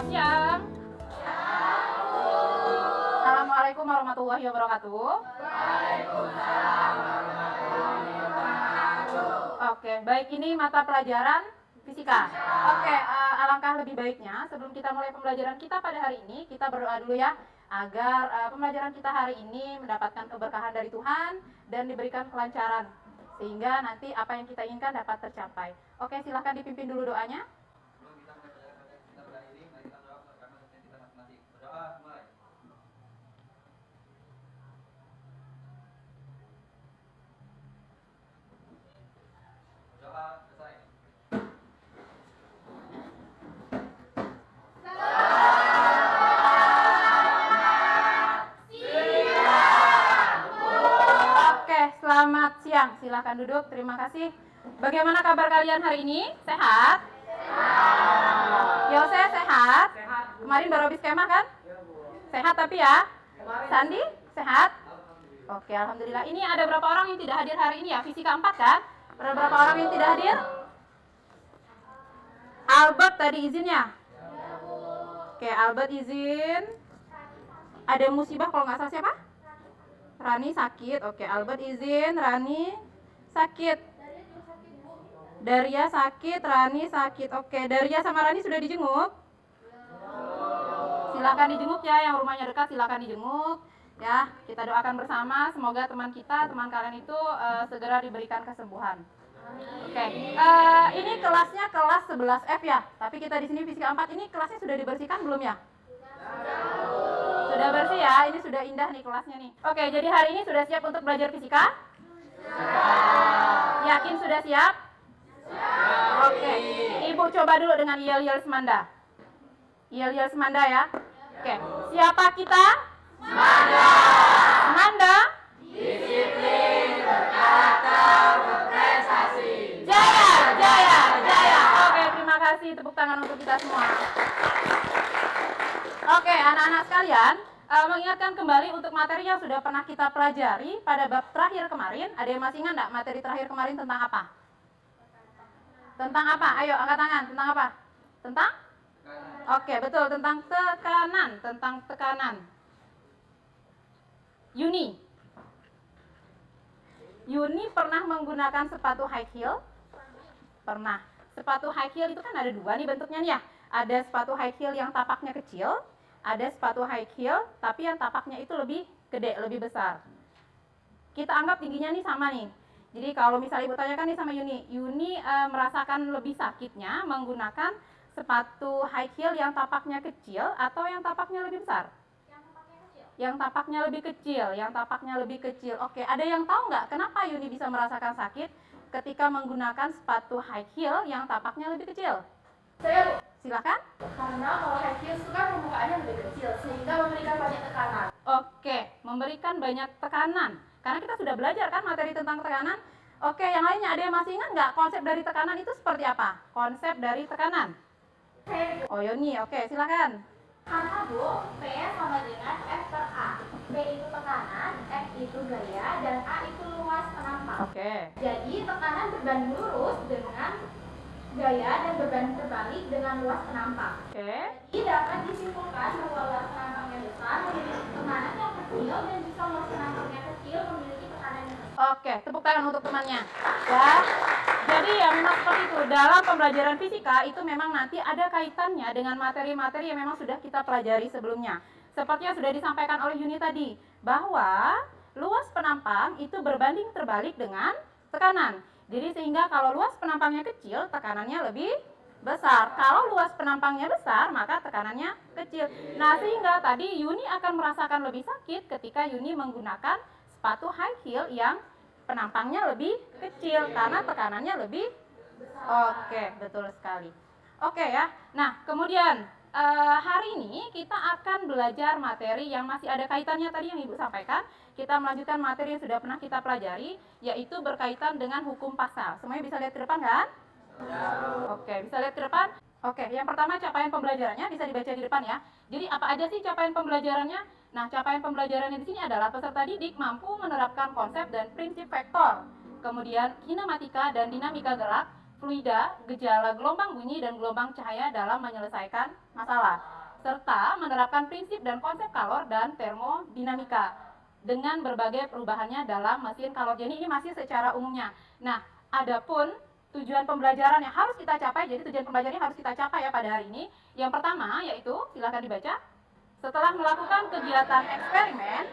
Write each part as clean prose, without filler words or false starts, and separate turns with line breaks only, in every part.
Selamat siang. Assalamualaikum warahmatullahi wabarakatuh. Oke, baik, ini mata pelajaran fisika. Oke, alangkah lebih baiknya sebelum kita mulai pembelajaran kita pada hari ini, kita berdoa dulu ya, agar pembelajaran kita hari ini mendapatkan keberkahan dari Tuhan dan diberikan kelancaran, sehingga nanti apa yang kita inginkan dapat tercapai. Oke, silahkan dipimpin dulu doanya. Selamat siang, silakan duduk. Terima kasih. Bagaimana kabar kalian hari ini? Sehat? Yose sehat? Kemarin baru habis kemah kan? Sehat tapi ya? Sandi sehat? Oke, alhamdulillah. Ini ada berapa orang yang tidak hadir hari ini ya? Fisika 4 kan? Ada berapa orang yang tidak hadir? Albert tadi izinnya? Oke, Albert izin. Ada musibah kalau nggak salah siapa? Rani sakit. Oke, Albert izin. Rani sakit. Daria sakit. Rani sakit. Oke, Daria sama Rani sudah dijenguk? Silakan dijenguk ya, yang rumahnya dekat silakan dijenguk. Ya, kita doakan bersama semoga teman kita, teman kalian itu segera diberikan kesembuhan. Oke, ini kelasnya kelas 11F ya. Tapi kita di sini fisika 4 ini kelasnya sudah dibersihkan belum ya? Sudah bersih ya, ini sudah indah nih kelasnya nih. Oke, jadi hari ini sudah siap untuk belajar fisika? Yakin sudah siap? Oke, Ibu coba dulu dengan yel-yel semanda. Yel-yel semanda ya. Oke, siapa kita? Semanda. Semanda? Disiplin, berkata, berprestasi. Jaya, jaya, jaya. Oke, terima kasih. Tepuk tangan untuk kita semua. Oke, anak-anak sekalian, mengingatkan kembali untuk materi yang sudah pernah kita pelajari pada bab terakhir kemarin. Ada yang masih ingat nggak materi terakhir kemarin tentang apa? Tentang apa? Ayo, angkat tangan. Tentang apa? Tentang? Oke, betul. Tentang tekanan. Tentang tekanan. Yuni. Yuni pernah menggunakan sepatu high heel? Pernah. Sepatu high heel itu kan ada dua nih bentuknya nih ya. Ada sepatu high heel yang tapaknya kecil, ada sepatu high heel tapi yang tapaknya itu lebih gede, lebih besar. Kita anggap tingginya nih sama nih. Jadi kalau misalnya Ibu tanyakan nih sama Yuni, Yuni merasakan lebih sakitnya menggunakan sepatu high heel yang tapaknya kecil atau yang tapaknya lebih besar? Yang tapaknya lebih kecil, yang tapaknya lebih kecil. Oke, ada yang tahu nggak kenapa Yuni bisa merasakan sakit ketika menggunakan sepatu high heel yang tapaknya lebih kecil? Saya, silakan.
Karena kalau high heels itu kan permukaannya lebih kecil sehingga memberikan banyak tekanan.
Oke, memberikan banyak tekanan. Karena kita sudah belajar kan materi tentang tekanan. Oke, yang lainnya ada yang masih ingat nggak konsep dari tekanan itu seperti apa? Konsep dari tekanan. Oh, Yuni, oke, silakan.
Karena Bu, P sama dengan F per A. P itu tekanan, F itu gaya, dan A itu luas penampang.
Oke.
Jadi tekanan berbanding lurus dengan gaya dan berbanding terbalik dengan luas penampang.
Oke.
Jadi dapat disimpulkan bahwa luas penampangnya besar memiliki tekanan yang kecil dan jika luas penampangnya kecil memiliki tekanan yang kecil.
Oke, tepuk tangan untuk temannya. Ya. Jadi ya memang seperti itu. Dalam pembelajaran fisika itu memang nanti ada kaitannya dengan materi-materi yang memang sudah kita pelajari sebelumnya. Seperti yang sudah disampaikan oleh Yuni tadi, bahwa luas penampang itu berbanding terbalik dengan tekanan. Jadi sehingga kalau luas penampangnya kecil, tekanannya lebih besar. Kalau luas penampangnya besar, maka tekanannya kecil. Nah, sehingga tadi Yuni akan merasakan lebih sakit ketika Yuni menggunakan sepatu high heel yang penampangnya lebih kecil karena tekanannya lebih. Oke, betul sekali. Oke ya. Nah, kemudian hari ini kita akan belajar materi yang masih ada kaitannya tadi yang Ibu sampaikan. Kita melanjutkan materi yang sudah pernah kita pelajari, yaitu berkaitan dengan hukum pasal. Semuanya bisa lihat ke depan kan? Oke, bisa lihat ke depan? Oke, yang pertama capaian pembelajarannya bisa dibaca di depan ya. Jadi apa aja sih capaian pembelajarannya? Nah, capaian pembelajarannya di sini adalah peserta didik mampu menerapkan konsep dan prinsip vektor, kemudian kinematika dan dinamika gerak, fluida, gejala gelombang bunyi dan gelombang cahaya dalam menyelesaikan masalah, serta menerapkan prinsip dan konsep kalor dan termodinamika dengan berbagai perubahannya dalam mesin kalor. Jadi ini masih secara umumnya. Nah, adapun tujuan pembelajaran yang harus kita capai, jadi tujuan pembelajaran yang harus kita capai ya pada hari ini. Yang pertama yaitu, silakan dibaca. Setelah melakukan kegiatan eksperimen,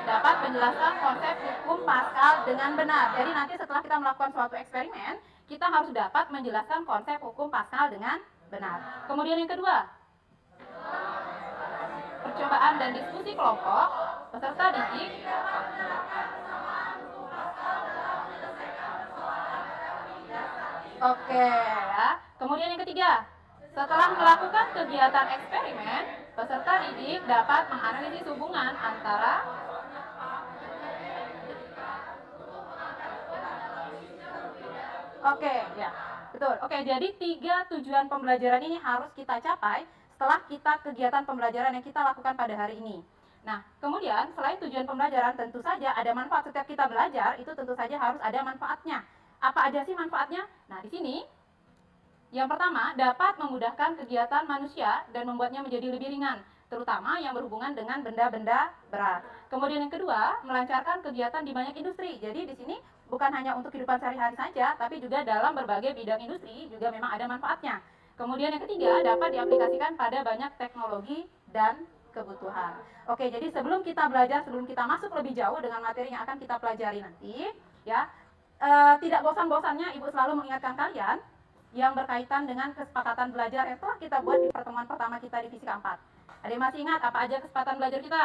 dapat menjelaskan konsep hukum Pascal dengan benar. Jadi nanti setelah kita melakukan suatu eksperimen, kita harus dapat menjelaskan konsep hukum Pascal dengan benar. Kemudian yang kedua, percobaan dan diskusi kelompok, peserta didik Oke ya. Kemudian yang ketiga, setelah melakukan kegiatan eksperimen, peserta didik dapat menganalisis hubungan antara Oke, ya. Betul. Oke, jadi 3 tujuan pembelajaran ini harus kita capai setelah kita kegiatan pembelajaran yang kita lakukan pada hari ini. Nah, kemudian selain tujuan pembelajaran tentu saja ada manfaat setiap kita belajar, itu tentu saja harus ada manfaatnya. Apa aja sih manfaatnya? Nah, di sini yang pertama, dapat memudahkan kegiatan manusia dan membuatnya menjadi lebih ringan, terutama yang berhubungan dengan benda-benda berat. Kemudian yang kedua, melancarkan kegiatan di banyak industri. Jadi di sini bukan hanya untuk kehidupan sehari-hari saja, tapi juga dalam berbagai bidang industri juga memang ada manfaatnya. Kemudian yang ketiga, dapat diaplikasikan pada banyak teknologi dan kebutuhan. Oke, jadi sebelum kita belajar, sebelum kita masuk lebih jauh dengan materi yang akan kita pelajari nanti, ya, tidak bosan-bosannya Ibu selalu mengingatkan kalian yang berkaitan dengan kesepakatan belajar yang telah kita buat di pertemuan pertama kita di Fisika 4. Ada yang masih ingat apa aja kesepakatan belajar kita?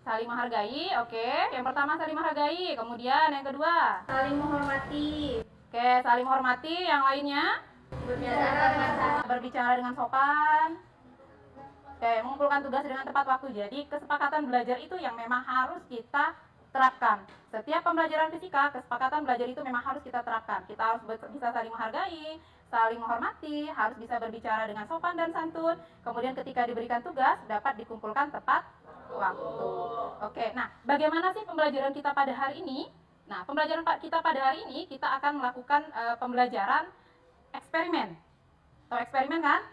Saling menghargai, oke. Yang pertama saling menghargai, kemudian yang kedua
Saling menghormati.
Oke, saling menghormati, yang lainnya berbicara dengan sopan. Oke, mengumpulkan tugas dengan tepat waktu. Jadi kesepakatan belajar itu yang memang harus kita terapkan. Setiap pembelajaran fisika, kesepakatan belajar itu memang harus kita terapkan. Kita harus bisa saling menghargai, saling menghormati, harus bisa berbicara dengan sopan dan santun. Kemudian ketika diberikan tugas, dapat dikumpulkan tepat waktu. Oke, nah bagaimana sih pembelajaran kita pada hari ini? Nah, pembelajaran kita pada hari ini, kita akan melakukan pembelajaran eksperimen. Tahu eksperimen kan?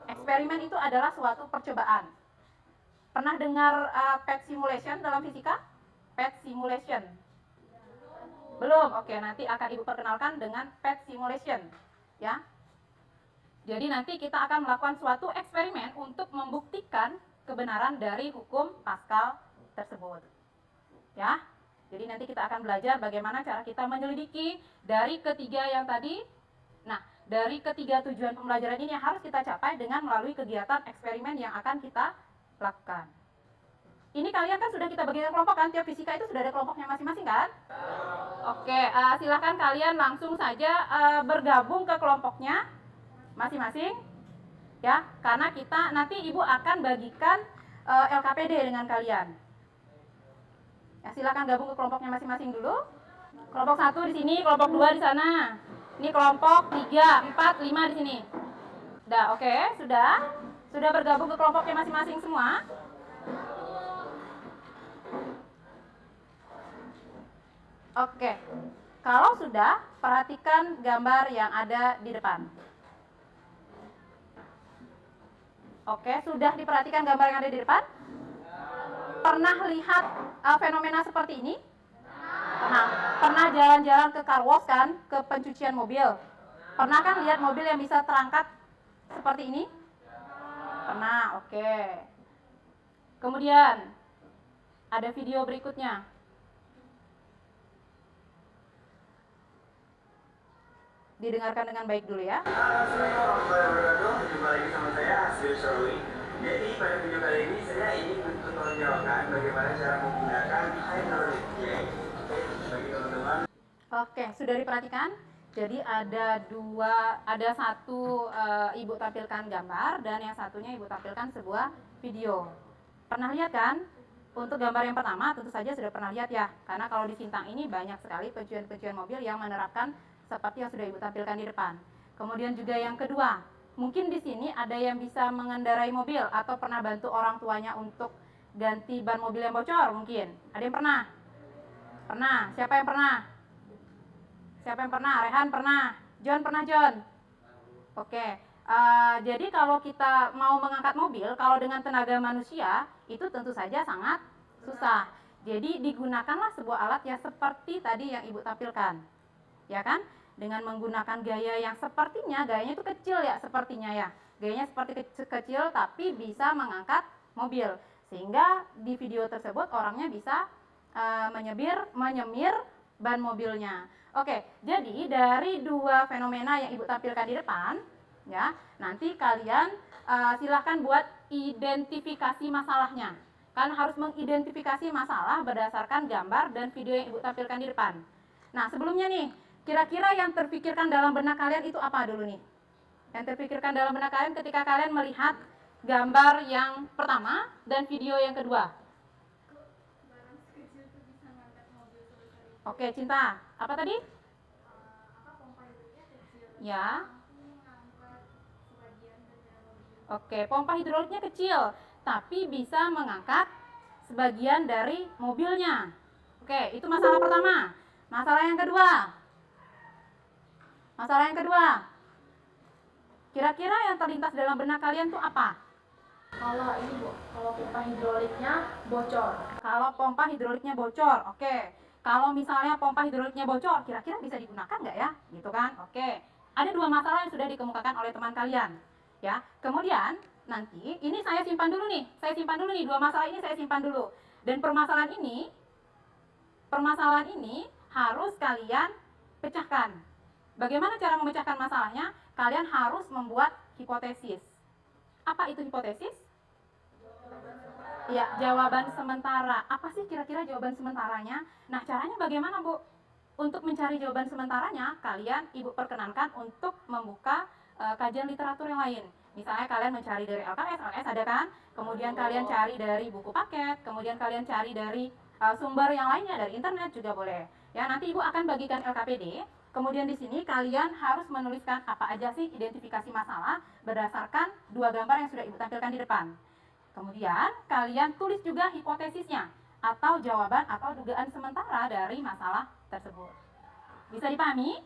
Eksperimen itu adalah suatu percobaan. Pernah dengar PET simulation dalam fisika? PET simulation. Belum? Oke, nanti akan Ibu perkenalkan dengan PET simulation. Ya. Jadi nanti kita akan melakukan suatu eksperimen untuk membuktikan kebenaran dari hukum Pascal tersebut. Ya. Jadi nanti kita akan belajar bagaimana cara kita menyelidiki dari ketiga yang tadi. Nah, dari ketiga tujuan pembelajaran ini yang harus kita capai dengan melalui kegiatan eksperimen yang akan kita lakukan. Ini kalian kan sudah kita bagikan kelompok kan, tiap fisika itu sudah ada kelompoknya masing-masing kan? Oke, silakan kalian langsung saja bergabung ke kelompoknya masing-masing. Ya, karena kita nanti Ibu akan bagikan LKPD dengan kalian. Ya, silakan gabung ke kelompoknya masing-masing dulu. Kelompok 1 di sini, kelompok 2 di sana. Ini kelompok 3, 4, 5 di sini. Udah, oke, sudah. Sudah bergabung ke kelompoknya masing-masing semua. Oke. Kalau sudah, perhatikan gambar yang ada di depan. Oke, sudah diperhatikan gambar yang ada di depan? Pernah lihat fenomena seperti ini? Pernah jalan-jalan ke car wash kan, ke pencucian mobil. Pernah kan lihat mobil yang bisa terangkat seperti ini? Pernah, oke. Kemudian ada video berikutnya. Didengarkan dengan baik dulu ya.
Assalamualaikum warahmatullahi wabarakatuh. Jumpa lagi sama saya Hasbil Sharwi. Jadi pada video kali ini saya ingin mentutorialkan bagaimana cara menggunakan hydraulic jack bagi teman-teman.
Oke, sudah diperhatikan. Jadi ada satu Ibu tampilkan gambar dan yang satunya Ibu tampilkan sebuah video. Pernah lihat kan? Untuk gambar yang pertama tentu saja sudah pernah lihat ya. Karena kalau di Sintang ini banyak sekali pencucian-pencucian mobil yang menerapkan seperti yang sudah Ibu tampilkan di depan. Kemudian juga yang kedua, mungkin di sini ada yang bisa mengendarai mobil atau pernah bantu orang tuanya untuk ganti ban mobil yang bocor mungkin. Ada yang pernah? Pernah. Siapa yang pernah? Siapa yang pernah? Rehan pernah. John pernah, John? Oke. Jadi kalau kita mau mengangkat mobil, kalau dengan tenaga manusia, itu tentu saja sangat susah. Jadi digunakanlah sebuah alat yang seperti tadi yang Ibu tampilkan. Ya kan? Dengan menggunakan gaya yang sepertinya, gayanya itu kecil ya, sepertinya ya. Gayanya seperti kecil tapi bisa mengangkat mobil. Sehingga di video tersebut orangnya bisa menyemir ban mobilnya. Oke, jadi dari dua fenomena yang Ibu tampilkan di depan, ya, nanti kalian silahkan buat identifikasi masalahnya. Kalian harus mengidentifikasi masalah berdasarkan gambar dan video yang Ibu tampilkan di depan. Nah, sebelumnya nih, kira-kira yang terpikirkan dalam benak kalian itu apa dulu nih? Yang terpikirkan dalam benak kalian ketika kalian melihat gambar yang pertama dan video yang kedua. Oke, Cinta. Apa tadi? Ya. Oke, pompa hidroliknya kecil, tapi bisa mengangkat sebagian dari mobilnya. Oke, itu masalah pertama. Masalah yang kedua. Masalah yang kedua. Kira-kira yang terlintas dalam benak kalian tuh apa?
Kalau ini Bu, kalau pompa hidroliknya bocor.
Kalau pompa hidroliknya bocor, oke. Kalau misalnya pompa hidroliknya bocor, kira-kira bisa digunakan nggak ya? Gitu kan? Oke. Ada dua masalah yang sudah dikemukakan oleh teman kalian. Ya. Kemudian nanti ini saya simpan dulu nih. Saya simpan dulu nih, dua masalah ini saya simpan dulu. Dan permasalahan ini harus kalian pecahkan. Bagaimana cara memecahkan masalahnya? Kalian harus membuat hipotesis. Apa itu hipotesis? Ya, jawaban sementara. Apa sih kira-kira jawaban sementaranya? Nah, caranya bagaimana, Bu? Untuk mencari jawaban sementaranya, Ibu perkenankan untuk membuka kajian literatur yang lain. Misalnya kalian mencari dari LKS ada kan? Kemudian kalian cari dari buku paket, kemudian kalian cari dari sumber yang lainnya, dari internet juga boleh. Ya, nanti Ibu akan bagikan LKPD. Kemudian di sini kalian harus menuliskan apa aja sih identifikasi masalah berdasarkan dua gambar yang sudah Ibu tampilkan di depan. Kemudian kalian tulis juga hipotesisnya atau jawaban atau dugaan sementara dari masalah tersebut. Bisa dipahami?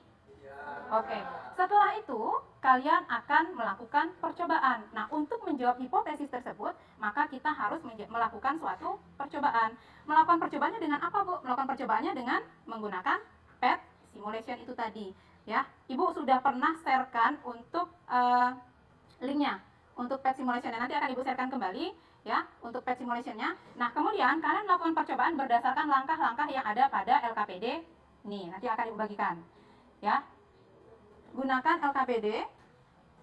Oke. Setelah itu kalian akan melakukan percobaan. Nah, untuk menjawab hipotesis tersebut, maka kita harus melakukan suatu percobaan. Melakukan percobaannya dengan apa, Bu? Melakukan percobaannya dengan menggunakan PET simulation itu tadi. Ya, Ibu sudah pernah sharekan untuk linknya. Untuk PET simulation nanti akan Ibu sharekan kembali ya untuk PET simulationnya. Nah, kemudian kalian melakukan percobaan berdasarkan langkah-langkah yang ada pada LKPD. Nih, nanti akan Ibu bagikan. Ya. Gunakan LKPD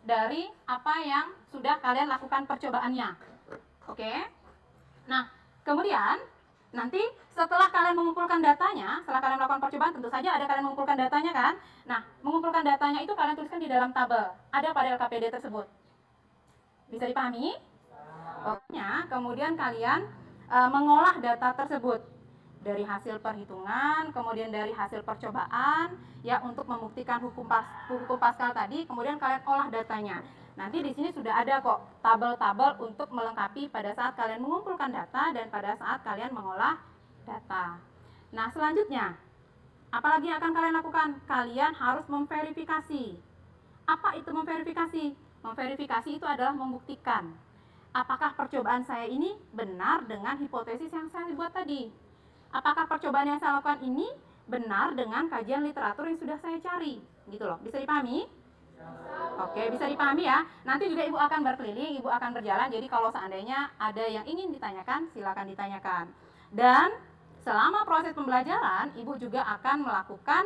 dari apa yang sudah kalian lakukan percobaannya. Oke. Nah, kemudian nanti setelah kalian mengumpulkan datanya, setelah kalian melakukan percobaan, tentu saja ada kalian mengumpulkan datanya kan. Nah, mengumpulkan datanya itu kalian tuliskan di dalam tabel. Ada pada LKPD tersebut. Bisa dipahami? Pokoknya kemudian kalian mengolah data tersebut dari hasil perhitungan, kemudian dari hasil percobaan, ya untuk membuktikan hukum Pascal tadi, kemudian kalian olah datanya. Nanti di sini sudah ada kok tabel-tabel untuk melengkapi pada saat kalian mengumpulkan data dan pada saat kalian mengolah data. Nah, selanjutnya, apalagi yang akan kalian lakukan? Kalian harus memverifikasi. Apa itu memverifikasi? Memverifikasi itu adalah membuktikan apakah percobaan saya ini benar dengan hipotesis yang saya buat tadi. Apakah percobaan yang saya lakukan ini benar dengan kajian literatur yang sudah saya cari. Gitu loh, bisa dipahami? Oke, bisa dipahami ya. Nanti juga Ibu akan berkeliling, Ibu akan berjalan. Jadi kalau seandainya ada yang ingin ditanyakan, silakan ditanyakan. Dan selama proses pembelajaran, Ibu juga akan melakukan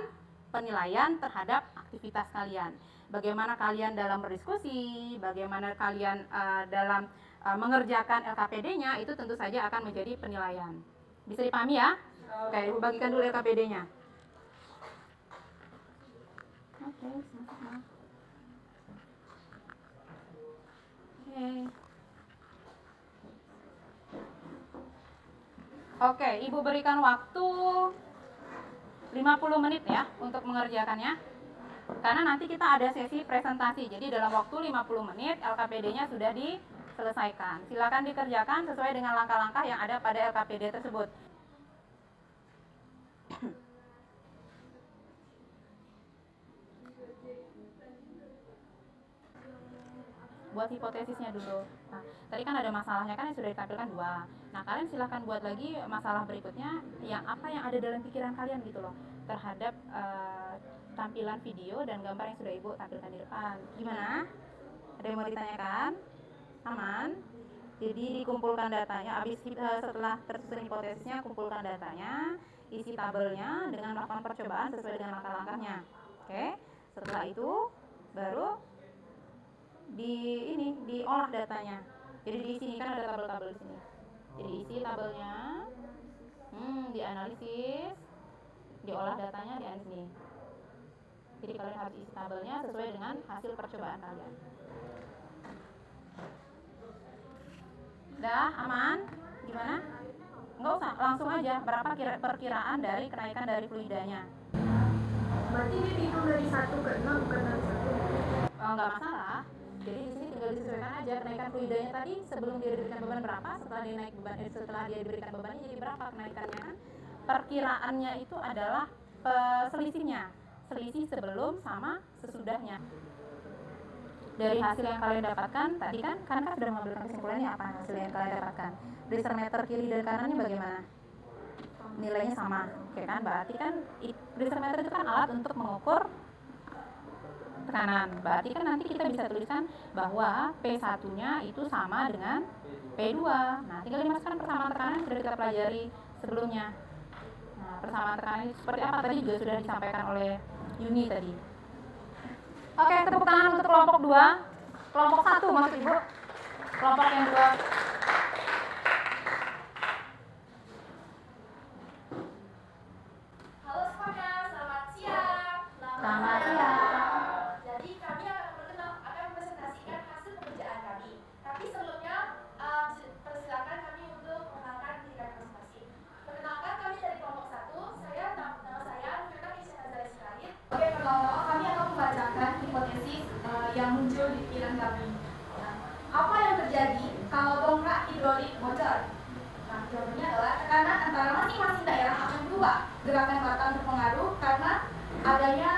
penilaian terhadap aktivitas kalian. Bagaimana kalian dalam berdiskusi, bagaimana kalian dalam mengerjakan LKPD-nya, itu tentu saja akan menjadi penilaian. Bisa dipahami ya? Oke, Ibu bagikan dulu LKPD-nya. Oke, sama-sama. Oke, Ibu berikan waktu 50 menit ya untuk mengerjakannya. Karena nanti kita ada sesi presentasi. Jadi dalam waktu 50 menit LKPD-nya sudah diselesaikan. Silakan dikerjakan sesuai dengan langkah-langkah yang ada pada LKPD tersebut. buat hipotesisnya dulu. Nah, tadi kan ada masalahnya kan yang sudah ditampilkan 2. Nah, kalian silahkan buat lagi masalah berikutnya yang apa yang ada dalam pikiran kalian gitu loh terhadap tampilan video dan gambar yang sudah Ibu tampilkan di depan. Gimana? Ada yang mau ditanyakan? Aman? Jadi dikumpulkan datanya, setelah tersusun hipotesisnya, kumpulkan datanya, isi tabelnya dengan melakukan percobaan sesuai dengan langkah-langkahnya. Oke? Setelah itu baru diolah datanya. Jadi di sini kan ada tabel-tabel di sini. Jadi isi tabelnya, dianalisis, diolah datanya di sini. Jadi kalian harus isi tabelnya sesuai dengan hasil percobaan kalian. Udah aman? Gimana? Enggak usah, langsung aja. Berapa perkiraan dari kenaikan dari fluidanya?
Berarti dia dihitung dari 1 ke 6 bukan dari 1.
Enggak masalah. Jadi di sini tinggal disesuaikan aja kenaikan fluidanya tadi sebelum dia diberikan beban berapa, setelah dia diberikan bebannya jadi berapa kenaikannya kan? Perkiraannya itu adalah selisihnya. Selisih sebelum sama sesudahnya. Dari hasil yang kalian dapatkan tadi kan sudah mengambilkan kesimpulannya apa hasil yang kalian dapatkan. Bracer meter kiri dan kanannya bagaimana? Nilainya sama, oke kan? Berarti kan bracer meter itu kan alat untuk mengukur tekanan. Berarti kan nanti kita bisa tuliskan bahwa P1-nya itu sama dengan P2. Nah, tinggal dimasukkan persamaan tekanan yang sudah kita pelajari sebelumnya. Nah, persamaan tekanan itu seperti apa tadi juga sudah disampaikan oleh Yuni tadi. Oke, tepuk tangan untuk kelompok 2. Kelompok 1 maksud Ibu. Kelompok yang 2.
Halo semuanya, selamat siang.
Selamat siang.
Jadi kami akan mempresentasikan hasil pekerjaan kami. Tapi sebelumnya persilakan kami untuk mengenalkan diri kami masing-masing. Perkenalkan kami dari kelompok 1. Nama saya Nufeta Isyana Zahid. Oke, pertama kami akan membacakan hipotesis yang muncul di pikiran kami. Nah, apa yang terjadi kalau dongkrak hidrolik bocor? Nah, jawabannya adalah tekanan antara masing-masing daerah akan berubah. Gerakan batang terpengaruh karena adanya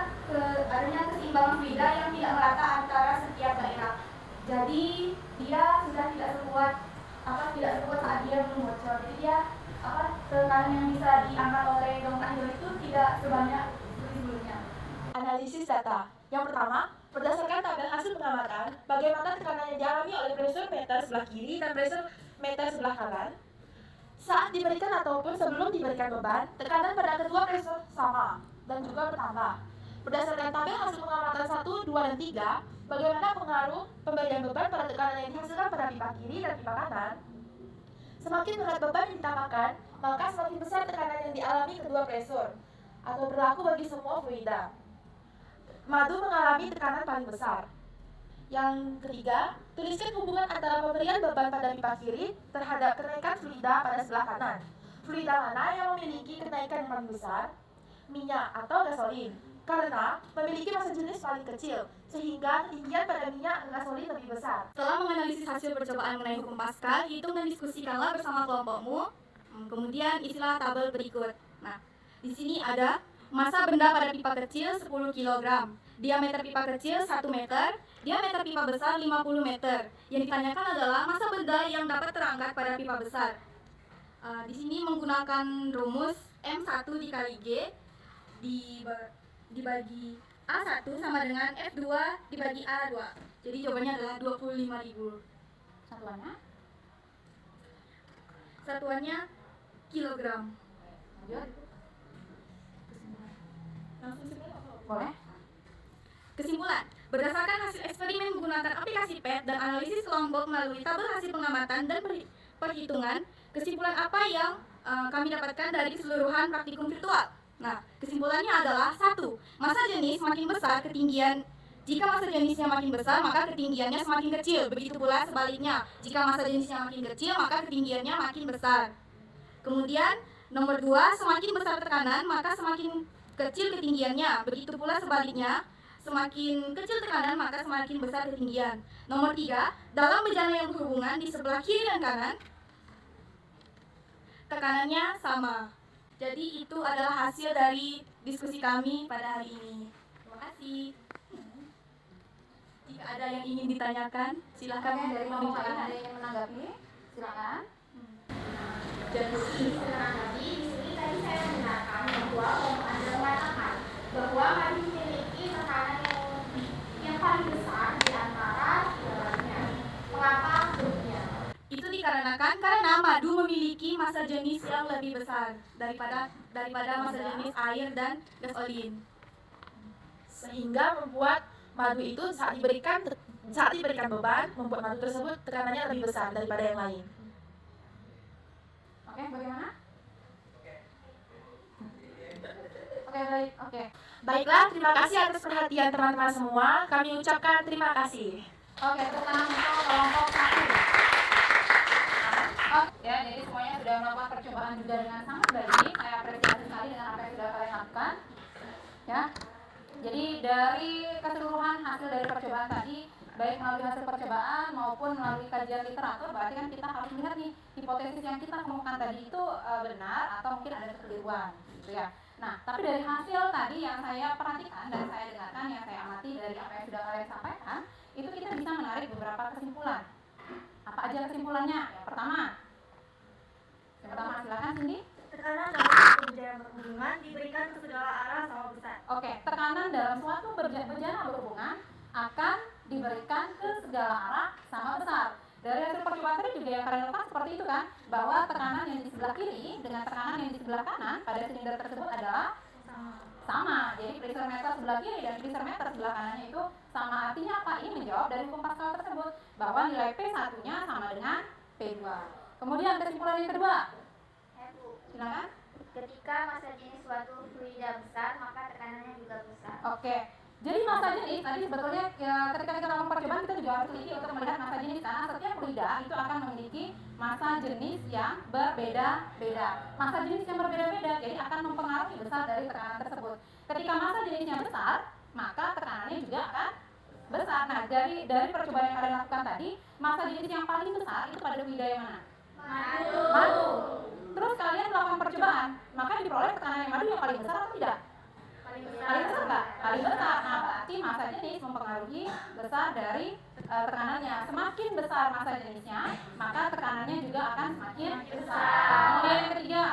keseimbangan fluida yang tidak merata antara setiap daerah. Jadi dia sudah tidak sekuat saat dia belum bocor. Jadi dia tekanan yang bisa diangkat oleh dongkrak hidrolik itu tidak sebanyak seperti sebelumnya.
Analisis data. Yang pertama, berdasarkan tabel hasil pengamatan, bagaimana tekanan yang dialami oleh pressure meter sebelah kiri dan pressure meter sebelah kanan. Saat diberikan ataupun sebelum diberikan beban, tekanan pada kedua pressure sama dan juga bertambah. Berdasarkan tabel hasil pengamatan 1, 2, dan 3, bagaimana pengaruh pemberian beban pada tekanan yang dihasilkan pada pipa kiri dan pipa kanan. Semakin berat beban yang ditambahkan, maka semakin besar tekanan yang dialami kedua pressure, atau berlaku bagi semua fluida. Madu mengalami tekanan paling besar. Yang ketiga, tuliskan hubungan antara pemberian beban pada pipa kiri terhadap kenaikan fluida pada sebelah kanan. Fluida mana yang memiliki kenaikan yang paling besar? Minyak atau gasolin? Karena memiliki massa jenis paling kecil, sehingga ketinggian pada minyak dan gasolin lebih besar.
Setelah menganalisis hasil percobaan mengenai hukum Pascal, hitung dan diskusikanlah bersama kelompokmu. Kemudian isilah tabel berikut. Nah, di sini ada massa benda pada pipa kecil 10 kg, diameter pipa kecil 1 meter, diameter pipa besar 50 meter. Yang ditanyakan adalah massa benda yang dapat terangkat pada pipa besar. Di sini menggunakan rumus M1 dikali G dibagi A1 sama dengan F2 dibagi A2. Jadi jawabannya adalah 25.000.
Satuannya?
Satuannya kilogram.
Lanjut. Boleh?
Kesimpulan, berdasarkan hasil eksperimen menggunakan aplikasi PET dan analisis kelompok melalui tabel hasil pengamatan dan perhitungan, kesimpulan apa yang kami dapatkan dari keseluruhan praktikum virtual? Nah, kesimpulannya adalah 1. Massa jenis makin besar ketinggian. Jika massa jenisnya makin besar, maka ketinggiannya semakin kecil. Begitu pula sebaliknya. Jika massa jenisnya makin kecil, maka ketinggiannya makin besar. Kemudian, nomor 2, semakin besar tekanan, maka semakin kecil ketinggiannya. Begitu pula sebaliknya. Semakin kecil tekanan, maka semakin besar ketinggian. Nomor 3, dalam bejana yang berhubungan di sebelah kiri dan kanan, tekanannya sama. Jadi itu adalah hasil dari diskusi kami pada hari ini. Terima kasih. Jika ada yang
yang ingin ditanyakan? Silahkan
Oke, dari
mau
kelompok lain
dijawab.
ada yang menanggapi? Silakan.
Jadi tadi di sini tadi saya mendengarkan bahwa Anda mengatakan bahwa kami memiliki tekanan yang paling besar di antara keduanya. Mengapa demikian?
Itu dikarenakan karena madu memiliki massa jenis yang lebih besar daripada massa jenis air dan gasolin. Sehingga membuat madu itu saat diberikan beban, membuat madu tersebut tekanannya lebih besar daripada yang lain.
Oke, bagaimana? Oke, baik. Oke.
Baiklah, terima kasih atas perhatian teman-teman semua. Kami ucapkan terima kasih.
Oke, tepuk tangan untuk kelompok 1. Oke, ya, jadi semuanya sudah melakukan percobaan juga dengan sangat baik. Saya apresiasi sekali dengan apa yang sudah kalian lakukan. Ya. Jadi dari keseluruhan hasil dari percobaan tadi, baik melalui hasil percobaan maupun melalui kajian literatur, berarti kan kita harus melihat nih hipotesis yang kita temukan tadi itu benar atau mungkin ada kekeliruan, gitu ya. Nah, tapi dari hasil tadi yang saya perhatikan dan saya dengarkan, yang saya amati dari apa yang sudah kalian sampaikan, itu kita bisa menarik beberapa kesimpulan. Apa aja kesimpulannya? Yang pertama, silakan Cindy.
Tekanan dalam berjalan berhubungan diberikan ke segala arah sama besar.
Oke, tekanan dalam suatu bejana berhubungan akan diberikan ke segala arah sama besar. Dari hasil percobaan tadi juga yang kalian lakukan seperti itu kan, bahwa tekanan yang di sebelah kiri dengan tekanan yang di sebelah kanan pada silinder tersebut adalah sama. Jadi pressure meter sebelah kiri dan pressure meter sebelah kanannya itu sama. Artinya apa? Ini menjawab dari hukum Pascal tersebut bahwa nilai P1-nya sama dengan P2. Kemudian kesimpulan yang kedua. Silakan.
Ketika massa jenis suatu fluida besar, maka tekanannya juga besar.
Oke. Jadi massa jenis tadi sebetulnya ya, ketika kita melakukan percobaan kita juga harus teliti untuk melihat massa jenis karena setiap fluida itu akan memiliki massa jenis yang berbeda-beda. Massa jenis yang berbeda-beda jadi akan mempengaruhi besar dari tekanan tersebut. Ketika massa jenisnya besar, maka tekanannya juga akan besar. Nah, dari percobaan yang kalian lakukan tadi, massa jenis yang paling besar itu pada fluida yang mana? Madu. Terus kalian melakukan percobaan, maka diperoleh tekanan yang madu yang paling besar atau tidak? Paling besar nggak? Paling besar. Nah, berarti massa jenis mempengaruhi besar dari tekanannya. Semakin besar massa jenisnya, maka tekanannya juga akan semakin besar. Kemudian yang ketiga.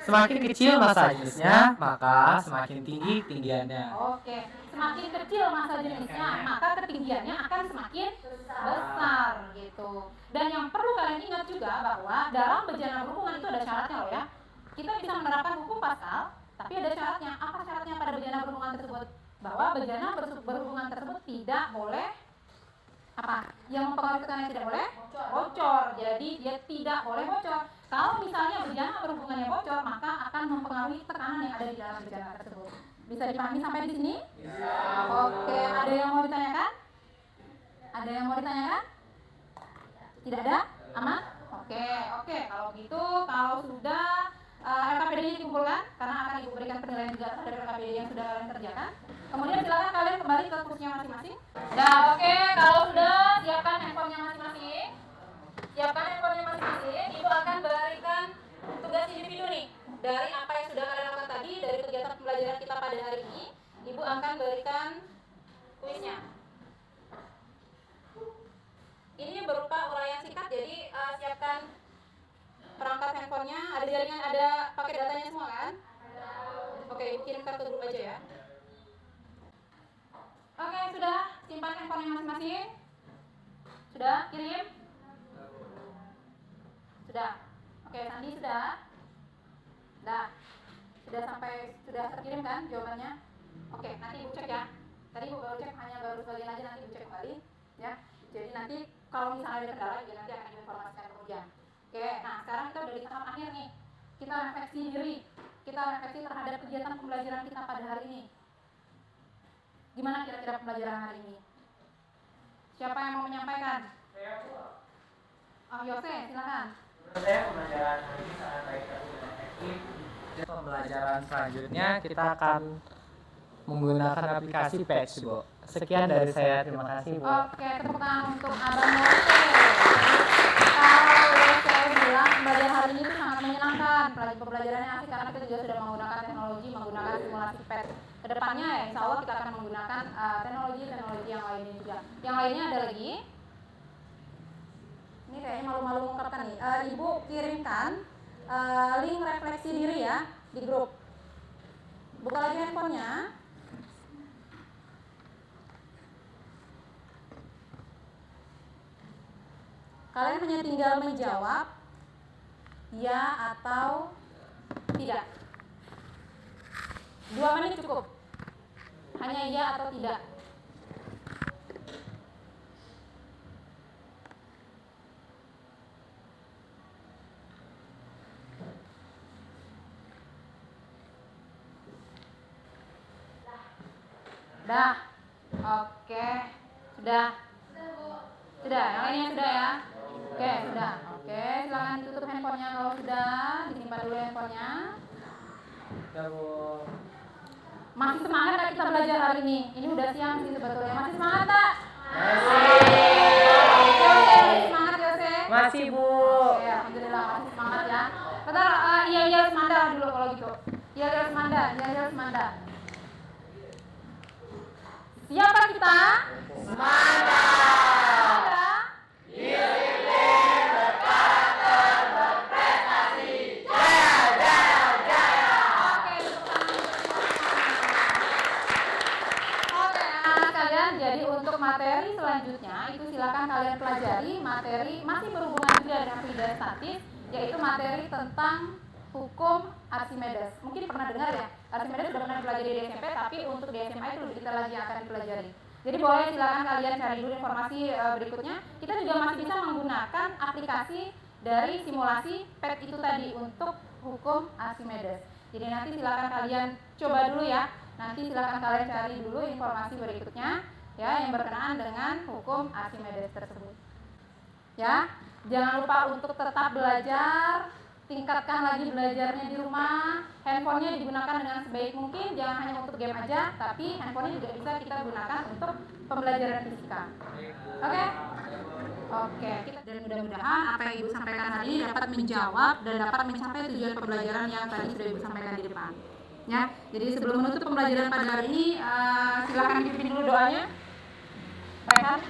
Semakin kecil massa jenisnya, maka semakin tinggi ketinggiannya.
Oke, semakin kecil massa jenisnya, maka ketinggiannya akan semakin besar gitu. Dan yang perlu kalian ingat juga bahwa dalam bejana berhubungan itu ada syaratnya loh ya. Kita bisa menerapkan hukum Pascal, tapi ada syaratnya. Apa syaratnya pada bejana berhubungan tersebut? Bahwa bejana berhubungan tersebut tidak boleh apa? Yang mempengaruhi tekanan tidak boleh bocor. Jadi dia tidak boleh bocor. Kalau misalnya bejana berhubungannya bocor, maka akan mempengaruhi tekanan yang ada di dalam bejana tersebut. Bisa dipahami sampai di sini? Ya. Oke, ada yang mau ditanyakan? Ada yang mau ditanyakan? Tidak ada? Aman? Oke. Kalau gitu, kalau sudah LKPD-nya dikumpulkan, karena akan ibu berikan penilaian juga dari LKPD yang sudah kalian kerjakan. Kemudian silakan kalian kembali ke kursnya masing-masing. Nah, oke, kalau sudah siapkan handphonenya masing-masing. Ibu akan berikan tugas individu nih. Dari apa yang sudah kalian lakukan tadi, dari kegiatan pembelajaran kita pada hari ini, Ibu akan berikan kuisnya. Ini berupa uraian singkat, jadi siapkan perangkat handphonenya, ada jaringan, ada paket datanya semua kan? Oke, Ibu kirimkan ke grup aja ya. Oke, sudah simpan handphonenya masing-masing. Sudah kirim? Sudah. Oke, Sandi sudah? Sudah terkirim kan jawabannya? Oke, nanti Ibu cek ya. Tadi Ibu baru cek hanya baru sebagian aja, nanti Ibu cek kembali ya. Jadi nanti kalau misalnya ada kendala juga nanti akan diinformasikan kemudian. Oke, nah sekarang kita udah di tahap akhir nih. Kita refleksi diri. Kita refleksi terhadap kegiatan pembelajaran kita pada hari ini. Gimana kira-kira pembelajaran hari ini? Siapa yang mau menyampaikan? Oh, Yose, silakan.
Menurut saya pembelajaran hari ini sangat baik dan efektif. Pembelajaran selanjutnya kita akan menggunakan aplikasi Patch, Bu. Sekian dari saya, terima kasih, Bu.
Oke, tepuk tangan untuk Abang Yose. Kalau Yose bilang pembelajaran hari ini itu sangat menyenangkan, pembelajarannya asik karena kita juga sudah menggunakan teknologi teknologi menggunakan simulasi PET. Kedepannya ya, insya Allah kita akan menggunakan teknologi yang lainnya juga. Yang lainnya ada lagi. Ini kayaknya malu-malu mengungkapkan nih. Ibu kirimkan link refleksi diri ya di grup. Buka lagi handphonenya. Kalian hanya tinggal menjawab ya atau tidak. 2 menit cukup. Hanya iya atau tidak. Dah. Oke. Sudah. Sudah. Yang lainnya sudah ya. Oke, sudah. Oke, silakan ditutup handphonenya kalau sudah. Disimpan dulu handphonenya.
Ya, Bu.
Masih semangat tak kita belajar hari ini? Ini udah siang sih sebetulnya. Masih semangat tak? Yose, masih semangat Yose?
Masih, Bu.
Oke, alhamdulillah masih semangat ya. Bentar, iya Semanda dulu kalau gitu. Iya Semanda. Siapa kita? Semanda. Jadi untuk materi selanjutnya itu silakan kalian pelajari materi masih berhubungan juga dengan fluida statis, yaitu materi tentang hukum Archimedes. Mungkin pernah dengar ya, Archimedes sudah pernah dipelajari di SMP, tapi untuk di SMA itu kita lagi akan dipelajari. Jadi boleh silakan kalian cari dulu informasi berikutnya. Kita juga masih bisa menggunakan aplikasi dari simulasi PET itu tadi untuk hukum Archimedes. Jadi nanti silakan kalian coba dulu ya. Nanti silakan kalian cari dulu informasi berikutnya ya yang berkenaan dengan hukum Archimedes tersebut. Ya, jangan lupa untuk tetap belajar, tingkatkan lagi belajarnya di rumah. Handphonenya digunakan dengan sebaik mungkin, jangan hanya untuk game aja, tapi handphonenya juga bisa kita gunakan untuk pembelajaran fisika. Oke? Oke, dan mudah-mudahan apa yang Ibu sampaikan tadi dapat menjawab dan dapat mencapai tujuan pembelajaran yang tadi sudah Ibu sampaikan di depan. Ya, jadi sebelum menutup pembelajaran pada hari ini, silakan dipimpin dulu doanya. Rehan.